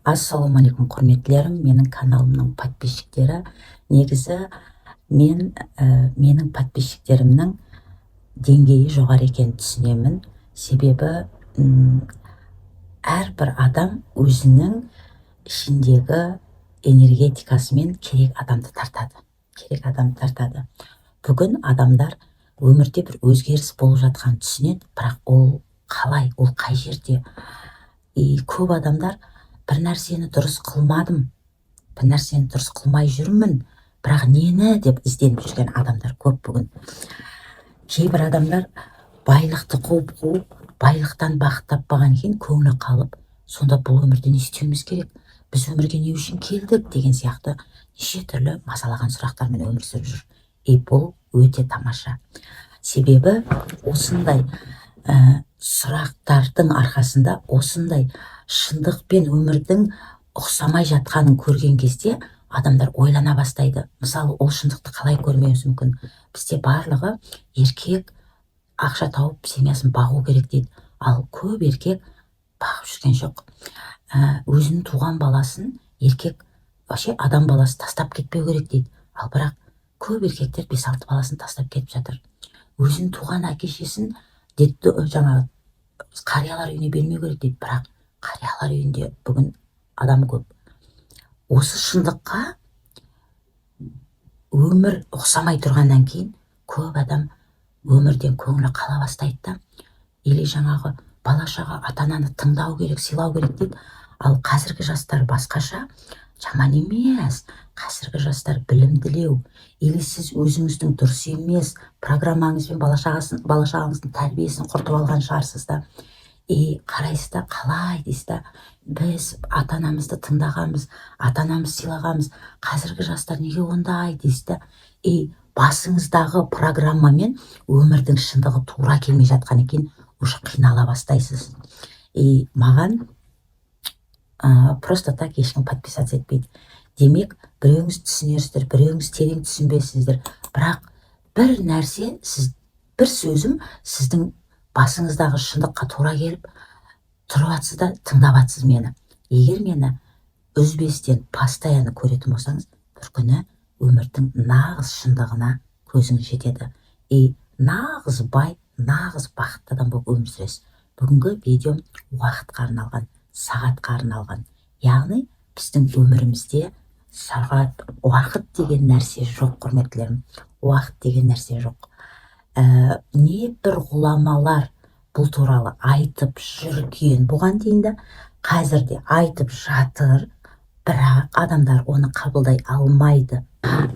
Ассалаумағалейкум құрметтілерім, менің каналымның подписчиктері. Негізі менің подписчиктерімнің деңгейі жоғары екенін түсінемін. Себебі әрбір адам өзінің ішіндегі энергетикасымен керек адамды тартады. Бүгін адамдар өмірде бір өзгеріс болып жатқанын түсінеді, бірақ ол қалай, ол қай жерде? Көп адамдар бір нәрсені дұрыс қылмадым, бір нәрсені дұрыс қылмай жүрмін, бірақ нені деп ізденіп жүрген адамдар көп бүгін. Кейбір адамдар байлықты қуып, байлықтан бақыт таппаған кейін көңілі қалып, сонда бұл өмірде не істеуіміз керек? Біз өмірге не үшін келдік деген сияқты неше түрлі мазалаған сұрақтармен өмір сүріп жүр. Бұл өте тамаша. Себебі осындай сұрақтардың арқасында, осындай шындықпен өмірдің ұқсамай жатқанын көрген кезде адамдар ойлана бастайды. Мысалы, ол шындықты қалай көрмеуіміз мүмкін? Бізде барлығы еркек ақша тауып семьясын бағу керек дейді. Ал көп еркек бағып жүрген жоқ. Өзінің туған баласын еркек вообще адам баласы тастап кетпеу керек дейді. Ал бірақ көп еркектер 5-6 баласын тастап кетіп жатыр. Өзінің туған әке-шешесін жаңағы қариялар үйіне бермеу керек дейді. Бірақ қариялар үйінде бүгін адам көп. Осы шындыққа өмір ұқсамай тұрғаннан кейін көп адам өмірден көңілі қала бастайды да, или жаңағы бала-шаға ата-ананы тыңдау керек, сыйлау керек дейді. Ал қазіргі жастар басқаша, жаман емес. Қазіргі жастар білімділеу, или сіз өзіңіздің дұрыс емес программаңызбен бала-шағаңыздың тәрбиесін құртып алған шығарсыз да. Қарайсыз да, қалай дейсіз да, біз ата-анамызды тыңдағанбыз, ата-анамыз сыйлағанбыз, қазіргі жастар неге ондай дейсіз да. Басыңыздағы программамен өмірдің шындығы тура келмей жатқан екен, уже қинала бастайсыз. Маған просто так ешкім подписаться етпейді. Демек, біреуіңіз түсінерсіздер, біреуіңіз терең түсінбейсіздер. Бірақ бір нәрсе, бір сөзім сіздің басыңыздағы шындыққа тура келіп тұрып атсыз да, тыңдап атсыз мені. Егер мені үзбестен постоянно көретін болсаңыз, бір күні өмірдің нағыз шындығына көзіңіз жетеді. Нағыз бай, нағыз бақытты адам болып өмір сүресіз. Бүгінгі видеом уақытқа арналған, сағатқа арналған. Яғни біздің өмірімізде сағат, уақыт деген нәрсе жоқ, құрметтілерім. Уақыт деген нәрсе жоқ. Не бір ғұламалар бұл туралы айтып жүрген, бұған дейін де қазір де айтып жатыр, бірақ адамдар оны қабылдай алмайды.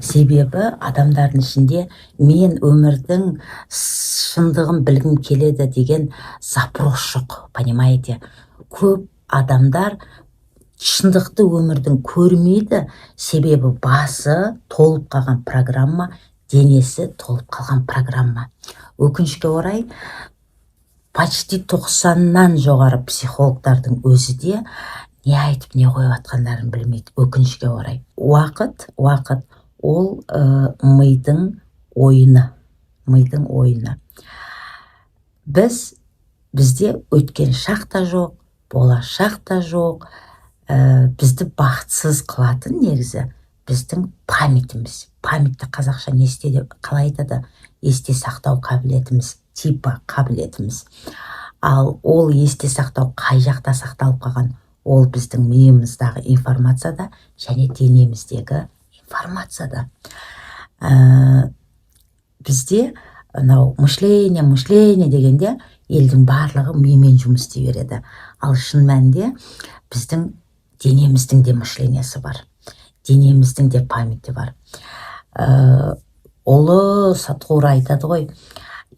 Себебі адамдардың ішінде мен өмірдің шындығын білгім келеді деген запрос жоқ, понимаете? Көп адамдар шындықты өмірдің көрмейді, себебі басы толып қалған программа, денесі толып қалған программа. Өкінішке орай, почти 90-нан жоғары психологтардың өзі де не айтып, не қойып атқандарын білмейді, өкінішке орай. Уақыт ол мидың ойыны. Бізде өткен шақ та жоқ, болашақ та жоқ. Бізді бақытсыз қылатын негізі біздің памятіміз. Памятті қазақша несте деп қалай айтады? Есте сақтау қабілетіміз, типа қабілетіміз. Ал ол есте сақтау қай жақта сақталып қалған? Ол біздің миымыздағы информацияда және денеміздегі информацияда. Бізде мышление дегенде елдің барлығы мимен жұмыс істей береді. Ал шын мәнінде біздің денеміздің де мышлениясы бар. Денеміздің де памяті бар. Ұлы Сатқура айтады ғой,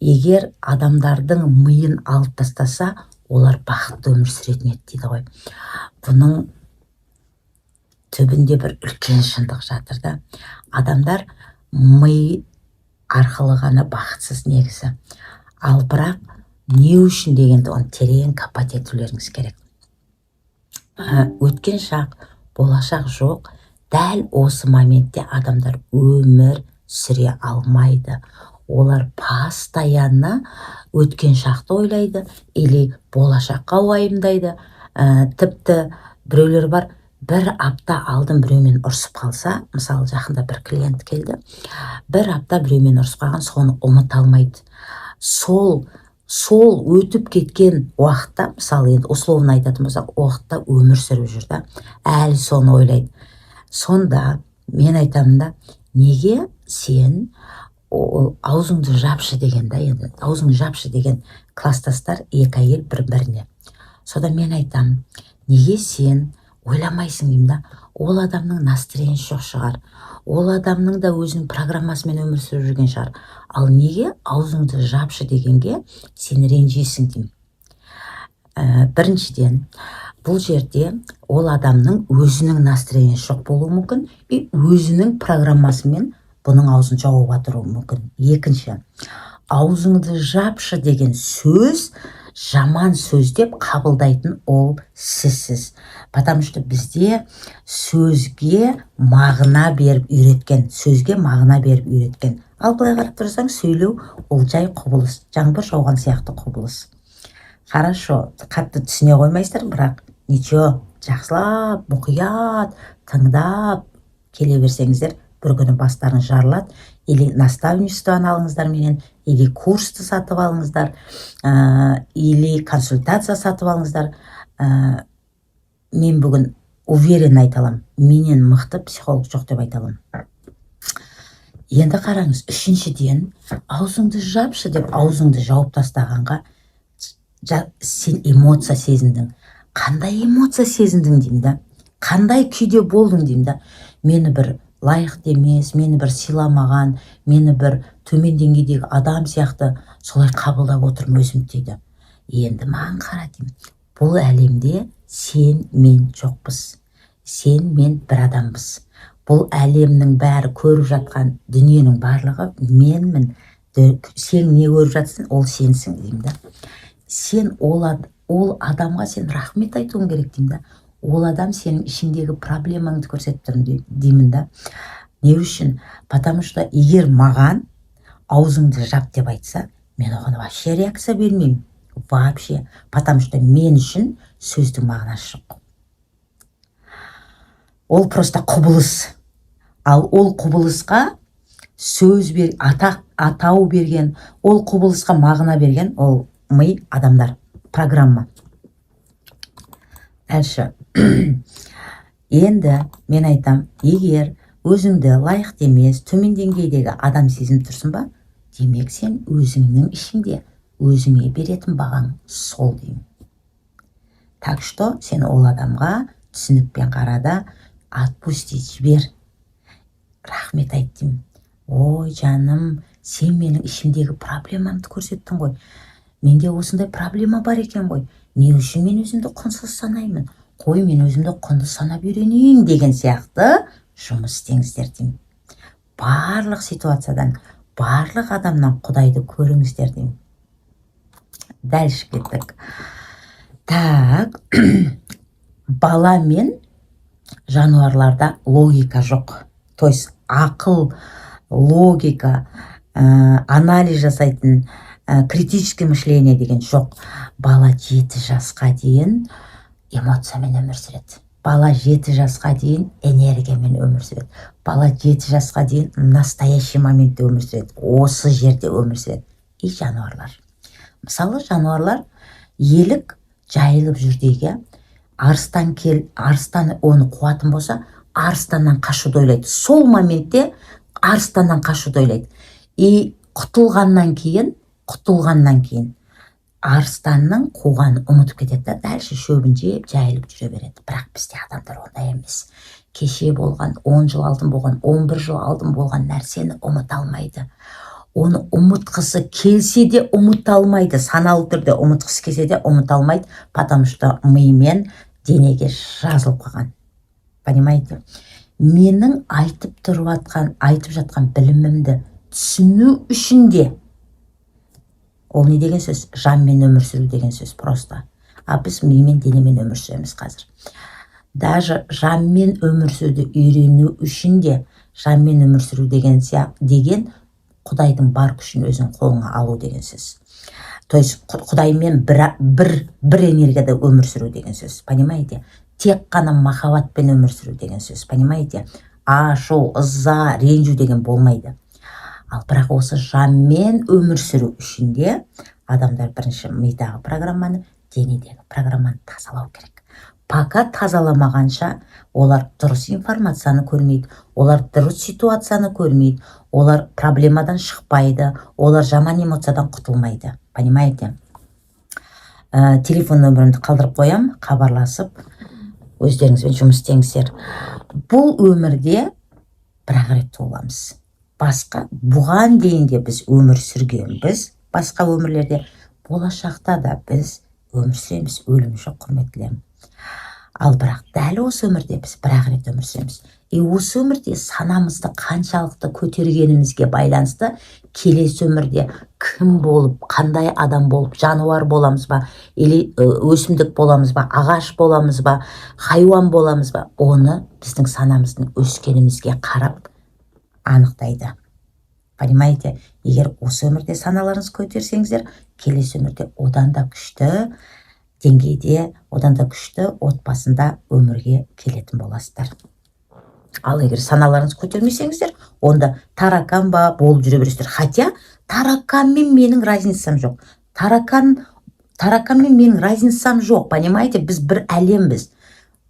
егер адамдардың миын алып тастаса, олар бақытты өмір сүретін еді дейді ғой. Бұның түбінде бір үлкен шындық жатыр да. Адамдар ми арқылы ғана бақытсыз негізі. Ал бірақ не үшін дегенді оны терең копать етулеріңіз керек. Өткен шақ, болашақ жоқ. Дәл осы моментте адамдар өмір сүре алмайды. Олар постоянно өткен шақты ойлайды, или болашаққа уайымдайды. Тіпті біреулер бар, бір апта алдын біреумен ұрсып қалса, мысалы жақында бір клиент келді, бір апта біреумен ұрсып қалған, соны ұмыта алмайды. Сол өтіп кеткен уақытта, мысалы енді условно айтатын болсақ, уақытта өмір сүріп жүр да, әлі соны ойлайды. Сонда мен айтамын да, неге сен аузыңды жапшы деген да, енді аузыңды жапшы деген класстастар екі әйел бір-біріне. Сода мен айтамын, неге сен ойламайсың деймін да, ол адамның настроениесі жоқ шығар, ол адамның да өзінің программасымен өмір сүріп жүрген шығар, ал неге аузыңды жапшы дегенге сен ренжисің деймін. Біріншіден, бұл жерде ол адамның өзінің настроениесі жоқ болуы мүмкін, өзінің программасымен бұның аузын жауып жатыруы мүмкін. Екінші, аузыңды жапшы деген сөз жаман сөз деп қабылдайтын ол сізсіз. Потому что бізде сөзге мағына беріп үйреткен. Ал былай қарап тұрсаң, сөйлеу ол жай құбылыс, жаңбыр жауған сияқты құбылыс. Хорошо, қатты түсіне қоймайсыздар, бірақ ничего, жақсылап, мұқият, тыңдап келе берсеңіздер, бір күні бастарыңыз жарылады, или наставничествоны алыңыздар менен, или курсты сатып алыңыздар, или консультация сатып алыңыздар. Мен бүгін уверен айталам, менен мықты психолог жоқ деп айталам. Енді қараңыз, үшіншіден, аузыңды жапшы деп аузыңды жауып тастағанға сен эмоция сезіндің. Қандай эмоция сезіндің деймін да, қандай күйде болдың деймін да. Мені бір лайықты емес, мені бір сыйламаған, мені бір төмен деңгейдегі адам сияқты солай қабылдап отырмын өзімді дейді. Енді маған қара деймін, бұл әлемде сен мен жоқпыз, сен мен бір адамбыз. Бұл әлемнің бәрі көріп жатқан дүниенің барлығы менмін. Сен не көріп жатсың, ол сенсің деймін да. Сен ол адамға сен рахмет айтуың керек деймін да. Ол адам сенің ішіңдегі проблемаңды көрсетіп тұр деймін да. Не үшін? Потому что егер маған аузыңды жап деп айтса, мен оған вообще реакция бермеймін. Вообще. Потому что мен үшін сөздің мағынасы жоқ. Ол просто құбылыс. Ал ол құбылысқа сөз атау берген, ол құбылысқа мағына берген, ол ми, адамдар, программа. Дальше. Енді мен айтам, егер өзіңді лайықты емес, төмен деңгейдегі адам сезініп тұрсың ба, демек сен өзіңнің ішіңде өзіңе беретін бағаң сол деймін. Так что сен ол адамға түсінікпен қарада, отпустить, жібер, рахмет айт деймін. Ой, жаным, сен менің ішімдегі проблемамды көрсеттің ғой. Менде осындай проблема бар екен ғой. Не үшін мен өзімді құнсыз санаймын? Қой, мен өзімді құнды санап үйренейін деген сияқты жұмыс істеңіздер деймін. Барлық ситуациядан, барлық адамнан Құдайды көріңіздер деймін. Дальше кеттік. Так, бала мен жануарларда логика жоқ. То есть ақыл, логика, анализ жасайтын, критическое мышление деген жоқ. Бала 7 жасқа дейін эмоциямен өмір сүреді. Бала 7 жасқа дейін энергиямен өмір сүреді. Бала 7 жасқа дейін настоящий моментте өмір сүреді. Осы жерде өмір сүреді. И жануарлар. Мысалы, жануарлар елік жайылып жүрдегі арыстан оны қуатын болса, арыстаннан қашуды ойлайды. Сол моментте арыстаннан қашуды ойлайды. И құтылғаннан кейін арыстанның қуғанын ұмытып кетеді. Дальше шөбін жеп, жайылып жүре береді. Бірақ бізде адамдар ондай емес. Кеше болған, 10 жыл алдын болған, 11 жыл алдын болған нәрсені ұмыта алмайды. Оны ұмытқысы келсе де ұмыта алмайды. Саналы түрде ұмытқысы келсе де ұмыта алмайды. Потому что мимен денеге жазылып қалған. Понимаете? Менің айтып жатқан білімімді түсіну үшін де, ол не деген сөз? Жанмен өмір сүру деген сөз просто. А біз мимен, денемен өмір сүреміз қазір. Даже жанмен өмір сүруді үйрену үшін де, жанмен өмір сүру деген Құдайдың бар күшін өзің қолыңа алу деген сөз. То есть Құдаймен бір энергияда өмір сүру деген сөз. Понимаете? тек қана махаббатпен өмір сүру деген сөз, понимаете? Ашу, ыза, ренжу деген болмайды. Ал бірақ осы жанмен өмір сүру үшін де адамдар бірінші мидағы программаны, денедегі программаны тазалау керек. Пока тазаламағанша олар дұрыс информацияны көрмейді, олар дұрыс ситуацияны көрмейді, олар проблемадан шықпайды, олар жаман эмоциядан құтылмайды. Понимаете? Телефон нөмірімді қалдырып қоям, хабарласып, өздеріңізбен жұмыс істеңіздер. Бұл өмірде бір-ақ рет туыламыз. Басқа, бұған дейін де біз өмір сүргенбіз, басқа өмірлерде, болашақта да біз өмір сүреміз, өлім жоқ, құрметтілерім. Ал бірақ дәл осы өмірде біз бір-ақ рет өмір сүреміз. Осы өмірде санамызды қаншалықты көтергенімізге байланысты келесі өмірде кім болып, қандай адам болып, жануар боламыз ба, или өсімдік боламыз ба, ағаш боламыз ба, хайуан боламыз ба, оны біздің санамыздың өскенімізге қарап анықтайды. Понимаете? Егер осы өмірде саналарыңыз көтерсеңіздер, келесі өмірде одан да күшті деңгейде, одан да күшті отбасында өмірге келетін боласыздар. Ал егер саналарыңыз көтермесеңіздер, онда таракан ба болып жүре бересіздер. Хотя тараканмен менің разницам жоқ. Тараканмен менің разницам жоқ, понимаете? Біз бір әлембіз.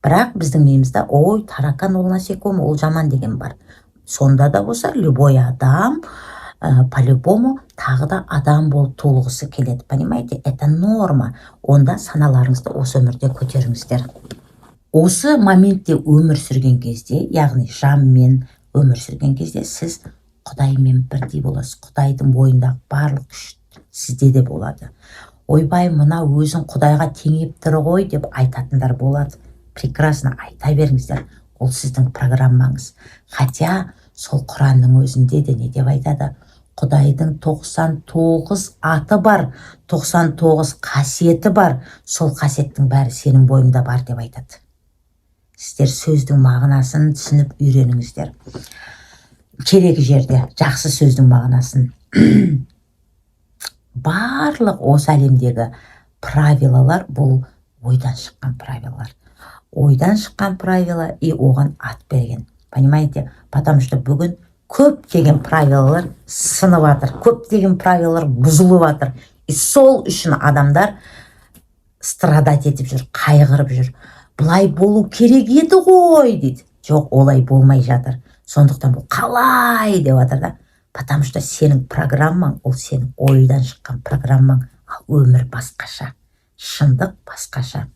Бірақ біздің миымызда, ой, таракан ол насекомый, ол жаман деген бар. Сонда да болса, любой адам по-любому тағы да адам болып туылғысы келеді. Понимаете? Это норма. Онда саналарыңызды осы өмірде көтеріңіздер. Осы моментте өмір сүрген кезде, яғни жанмен өмір сүрген кезде, сіз Құдаймен бірдей боласыз. Құдайдың бойындағы барлық күш сізде де болады. Ойбай, мына өзін Құдайға теңеп тұр ғой деп айтатындар болады. Прекрасно, айта беріңіздер. Ол сіздің программаңыз. Хотя сол Құранның өзінде де не деп айтады? Құдайдың 99 аты бар, 99 қасиеті бар. Сол қасиеттің бәрі сенің бойыңда бар деп айтады. Сіздер сөздің мағынасын түсініп үйреніңіздер. Керегі жерде жақсы сөздің мағынасын. Барлық осы әлемдегі правилалар бұл ойдан шыққан правилалар. Ойдан шыққан правила и оған ат берген. Понимаете? Потому что бүгін көптеген правилалар сынып жатыр, көптеген правилалар бұзылып жатыр. И сол үшін адамдар страдать етіп жүр, қайғырып жүр. Бұлай болу керек еді ғой дейді. Жоқ, олай болмай жатыр. Сондықтан бұл қалай деп жатыр да. Потому что сенің программаң, ол сенің ойдан шыққан программаң, ал өмір басқаша, шындық басқаша.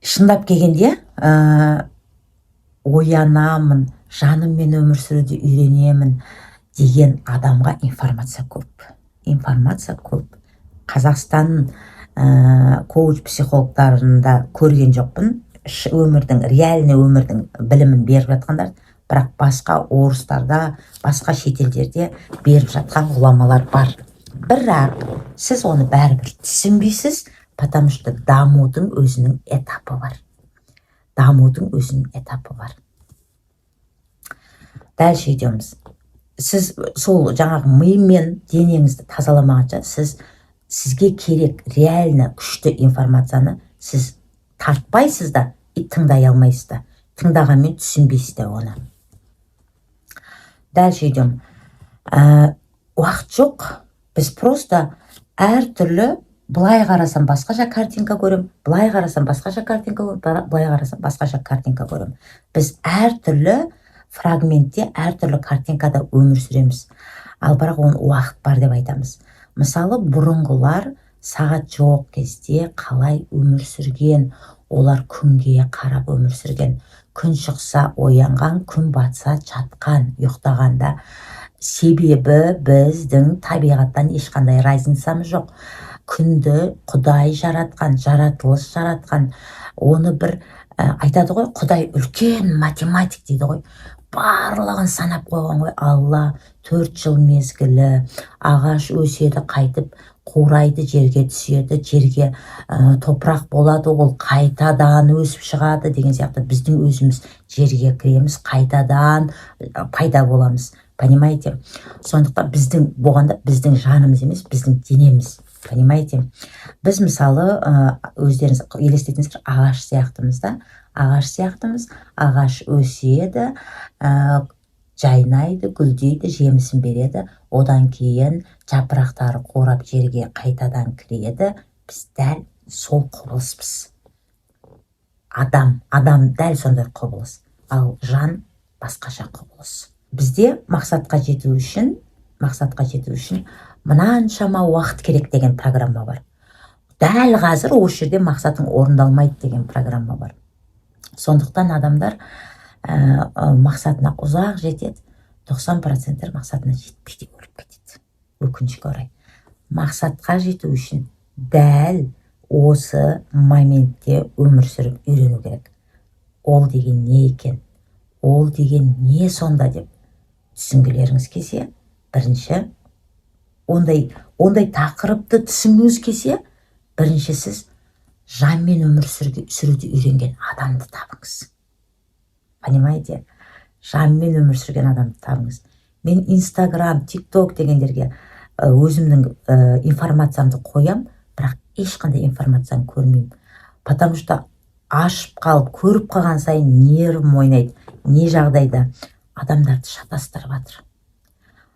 Шындап келгенде, оянамын, жаныммен өмір сүруді үйренемін деген адамға информация көп. Информация көп. Қазақстан коуч-психологтарында көрген жоқпын. Өмірдің, реальный өмірдің білімін беріп жатқандар, бірақ басқа орыстарда, басқа шетелдерде беріп жатқан ғұламалар бар. Бірақ сіз оны бәрібір түсінбейсіз, потому что дамудың өзінің этапы бар. Дамудың өзінің этапы бар. Дальше идеміз. Сіз сол жаңағы мимен денеңізді тазаламағанша, сізге керек реально күшті информацияны сіз тартпайсыз да, и тыңдай алмайсыз да. Тыңдағанмен түсінбейсіз де оны. Дальше идем. Уақыт жоқ. Біз просто әртүрлі, былай қарасам басқаша картинка көрем, былай қарасам басқаша картинка көрем, былай қарасам басқаша картинка көрем. Біз әртүрлі фрагментте, әртүрлі картинкада өмір сүреміз. Ал бірақ оны уақыт бар деп айтамыз. Мысалы, бұрынғылар сағат жоқ кезде қалай өмір сүрген, олар күнге қарап өмір сүрген. Күн шықса оянған, күн батса жатқан, ұйықтағанда. Себебі біздің табиғаттан ешқандай разницамыз жоқ. Күнді Құдай жаратқан, жаратылыс жаратқан. Оны бір айтады ғой, Құдай үлкен математик дейді ғой. Барлығын санап қойған ғой. Алла 4 жыл мезгілі, ағаш өседі, қайтып қурайды, жерге түседі, жерге топырақ болады, ол қайтадан өсіп шығады деген сияқты. Біздің өзіміз жерге кіреміз, қайтадан пайда боламыз. Понимаете? Сондықтан біздің болғанда біздің жанымыз емес, біздің денеміз. Понимаете? Біз мысалы өздеріңіз елестетіңіздер, ағаш сияқтымыз да. Ағаш өседі, жайнайды, гүлдейді, жемісін береді. Одан кейін жапырақтары қурап жерге қайтадан кіреді. Біз дәл сол құбылыспыз. Адам дәл сондай құбылыс. Ал жан басқаша құбылыс. Бізде мақсатқа жету үшін мынаншама уақыт керек деген программа бар. Дәл қазір осы жерде мақсатың орындалмайды деген программа бар. Сондықтан адамдар мақсатына ұзақ жетеді, 90% мақсатына жетпей өліп кетеді. Өкінішке орай. Мақсатқа жету үшін дәл осы моментте өмір сүріп үйрену керек. Ол деген не екен? Ол деген не сонда деп түсінгілеріңіз келсе, бірінші ондай тақырыпты түсінгіңіз келсе, бірінші сіз жанмен өмір сүруді үйренген адамды табыңыз. Понимаете? Жанмен өмір сүрген адамды табыңыз. Мен Инстаграм, ТикТок дегендерге өзімнің информациямды қоям, бірақ ешқандай информацияны көрмеймін. Потому что ашып қалып, көріп қалған сайын нервім ойнайды. Не жағдайда адамдарды шатастырып жатыр.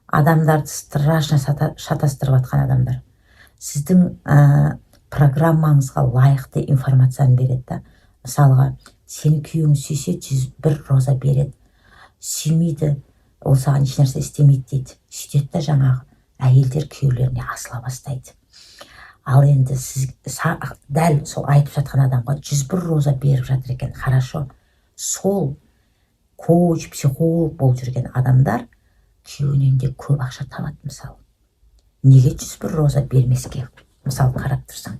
Адамдарды страшно шатастырып жатқан адамдар. Сіздің программаңызға лайықты информацияны береді. Мысалға, сені күйеуің сүйсе 101 роза береді. Сүймейді, ол саған еш нәрсе істемейді дейді. Сөйтеді да жаңағы әйелдер күйеулеріне асыла бастайды. Ал енді сіз дәл сол айтып жатқан адамға 101 роза беріп жатыр екен. Хорошо. Сол коуч, психолог болып жүрген адамдар күйеуінен де көп ақша табады мысалы. Неге 101 роза бермеске? Мысалы қарап тұрсаң.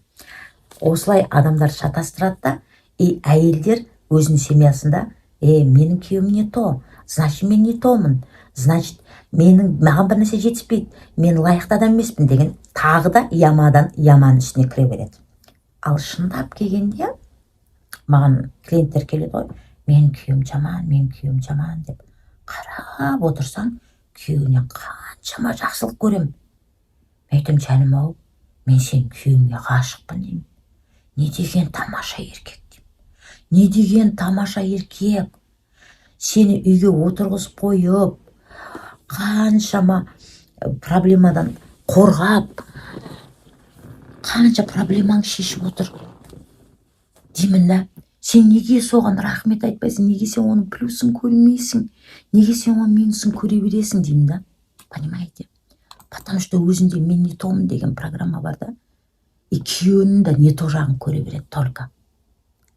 Осылай адамдар шатастырады да, әйелдер өзінің семьясында, менің күйеуім не то, значит мен не томын, значит маған бір нәрсе жетіспейді, мен лайықты адам емеспін деген тағы да яман үстіне кіре береді. Ал шындап келгенде маған клиенттер келеді ғой, мен күйеуім жаман деп қарап отырсаң, күйеуінен қаншама жақсылық көрем. Мен айтам, жаным-ау, мен сен күйеуіңе ғашықпын деймін. Не деген тамаша еркек деймін. Не деген тамаша еркек. Сені үйге отырғызып қойып, қаншама проблемадан қорғап, қанша проблемаң шешіп отыр деймін да. Сен неге соған рахмет айтпайсың, неге сен оның плюсын көрмейсің, неге сен оның минусын көре бересің деймін да. Понимаете? Потому что өзінде мен не томын деген программа бар да. И күйеуінің да не то жағын көре береді только.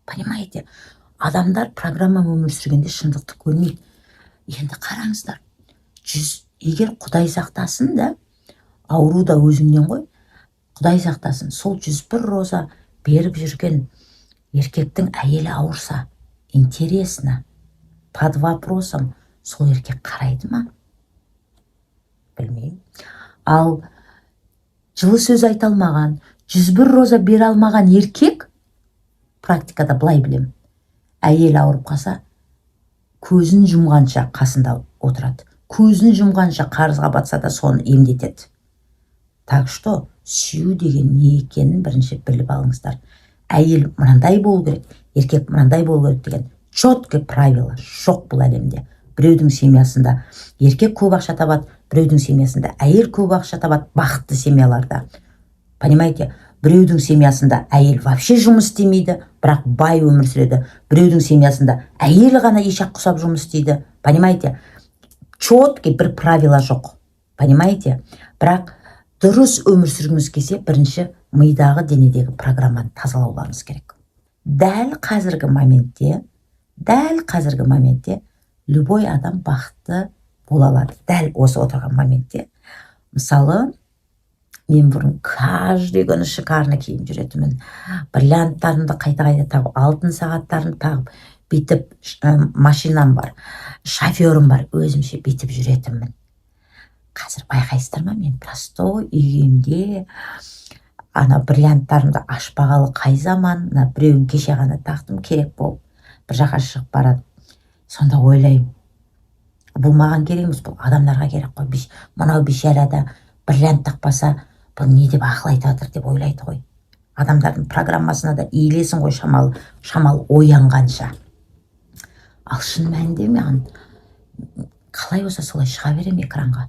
Понимаете? Адамдар программа өмір сүргенде шындықты көрмейді. Енді қараңыздар. Егер Құдай сақтасын да, ауру да өзіңнен ғой, Құдай сақтасын, сол 101 роза беріп жүрген еркектің әйелі ауырса, интересно, под вопросом, сол еркек қарайды ма? Білмеймін. Ал жылы сөз айта алмаған, 101 роза бере алмаған еркек, практикада былай білем, әйел ауырып қалса, көзін жұмғанша қасында отырады. Көзін жұмғанша қарызға батса да соны емдетеді. Так что, сүю деген не екенін бірінші біліп алыңыздар. Әйел мынандай болу керек, еркек мынандай болу керек деген четкий правила жоқ бұл әлемде. Біреудің семьясында еркек көп ақша табады, біреудің семьясында әйел көп ақша табады, бақытты семьяларда. Понимаете? Біреудің семьясында әйел вообще жұмыс істемейді, бірақ бай өмір сүреді. Біреудің семьясында әйел ғана ешақ құсап жұмыс істейді. Понимаете? Четкий бір правила жоқ. Понимаете? Бірақ дұрыс өмір сүргіңіз келсе, бірінші мидағы денедегі программаны тазалауларыңыз керек. Дәл қазіргі моментте любой адам бақытты бола алады. Дәл осы отырған моментте. Мысалы, мен бұрын каждый күні шикарно киім жүретімін. Бриллианттарымды қайта тағып, алтын сағаттарымды тағып, бүйтіп машинам бар, шоферім бар, өзімше бүйтіп жүретімін. Қазір байқайсыздар ма, мен простой үйімде бриллианттарымды ашпағалы қай заман, біреуін кеше ғана тақтым, керек болып, бір жаққа шығып барады. Сонда ойлаймын, бұл маған керек емес, бұл адамдарға керек қой. Мынау бейшарада бриллиант тақпаса, бұл не деп ақыл айтып жатыр деп ойлайды ғой. Адамдардың программасына да иілесің ғой шамалы оянғанша. Ал шын мәнінде маған қалай болса солай шыға берем экранға.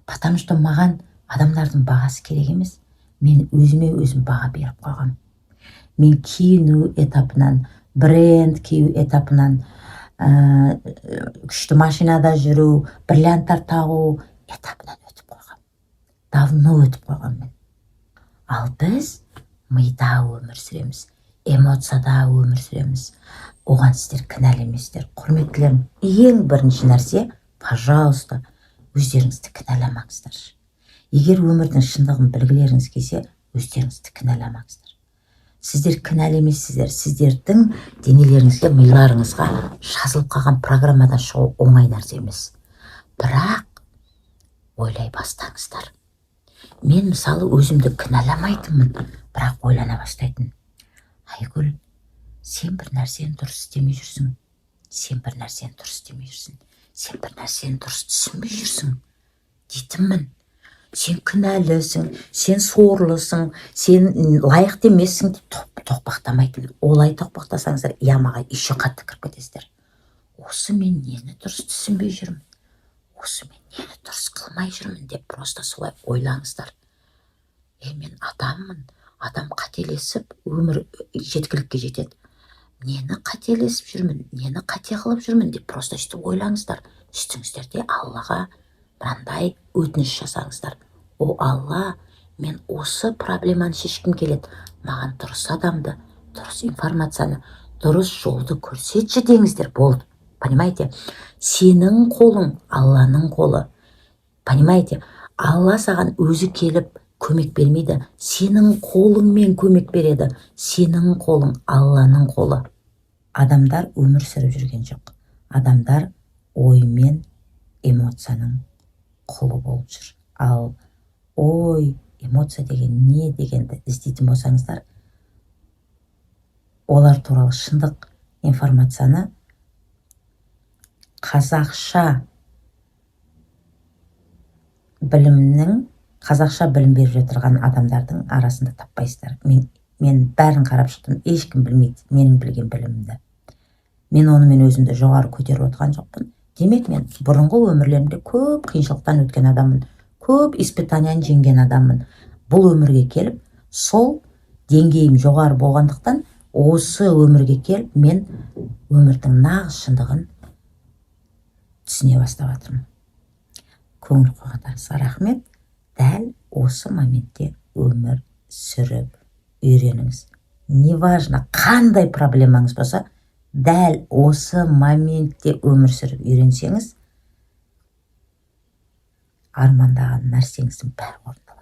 Потому что маған адамдардың бағасы керек емес. Мен өзіме өзім баға беріп қойғам. Мен киіну этапынан, бренд кию этапынан, күшті машинада жүру, бриллианттар тағу этапынан өтіп қойғам. Давно өтіп қойғам мен. Ал біз мида өмір сүреміз, эмоцияда өмір сүреміз. Оған сіздер кінәлі емессіздер. Құрметтілерім, ең бірінші нәрсе, пожалуйста, өздеріңізді кінәламаңыздар. Егер өмірдің шындығын білгілеріңіз келсе, өздеріңізді кінәламаңыздар. Сіздер кінәлі емессіздер. Сіздердің денелеріңізге, миларыңызға жазылып қалған программадан шығу оңай нәрсе емес. Бірақ ойлай бастаңыздар. Мен мысалы өзімді кінәламайтынмын, бірақ ойлана бастайтын. Айгүл, сен бір нәрсені дұрыс істемей жүрсің. Сен бір нәрсені дұрыс істемей жүрсің. Сен бір нәрсені дұрыс түсінбей жүрсің. Дейтінмін. Сен кінәлісің, сен сорлысың, сен лайықты емессің деп тоқпақтамайтын. Олай тоқпақтасаңыздар, ямаға еще қатты кіріп кетесіздер. Осы мен нені дұрыс түсінбей жүрмін? Осы мен нені дұрыс қылмай жүрмін деп просто солай ойлаңыздар. Мен адаммын. Адам қателесіп, өмір жеткілікке жетеді. Нені қателесіп жүрмін, нені қате қылып жүрмін деп просто сөйтіп ойлаңыздар. Үстіңіздер де Аллаға мынандай өтініш жасаңыздар. О Алла, мен осы проблеманы шешкім келеді. Маған дұрыс адамды, дұрыс информацияны, дұрыс жолды көрсетші деңіздер. Болды. Понимаете? Сенің қолың Алланың қолы. Понимаете? Алла саған өзі келіп көмек бермейді. Сенің қолыңмен көмек береді. Сенің қолың Алланың қолы. Адамдар өмір сүріп жүрген жоқ. Адамдар оймен эмоцияның құлы болып жүр. Ал ой, эмоция деген не дегенді іздейтін болсаңыздар, олар туралы шындық информацияны қазақша білім беріп жатырған адамдардың арасында таппайсыздар. Мен бәрін қарап шықтым, ешкім білмейді менің білген білімімді. Мен онымен өзімді жоғары көтеріп отырған жоқпын. Демек, мен бұрынғы өмірлерімде көп қиыншылықтан өткен адаммын, көп испытанияны жеңген адаммын. Бұл өмірге келіп, сол деңгейім жоғары болғандықтан, осы өмірге келіп, мен өмірдің нағыз шындығын түсіне бастап жатырмын. Көңіл қойғандарыңызға рахмет. Дәл осы моментте өмір сүріп үйреніңіз. Неважно, қандай проблемаңыз болса, дәл осы моментте өмір сүріп үйренсеңіз, армандаған нәрсеңіздің бәрі орындалады.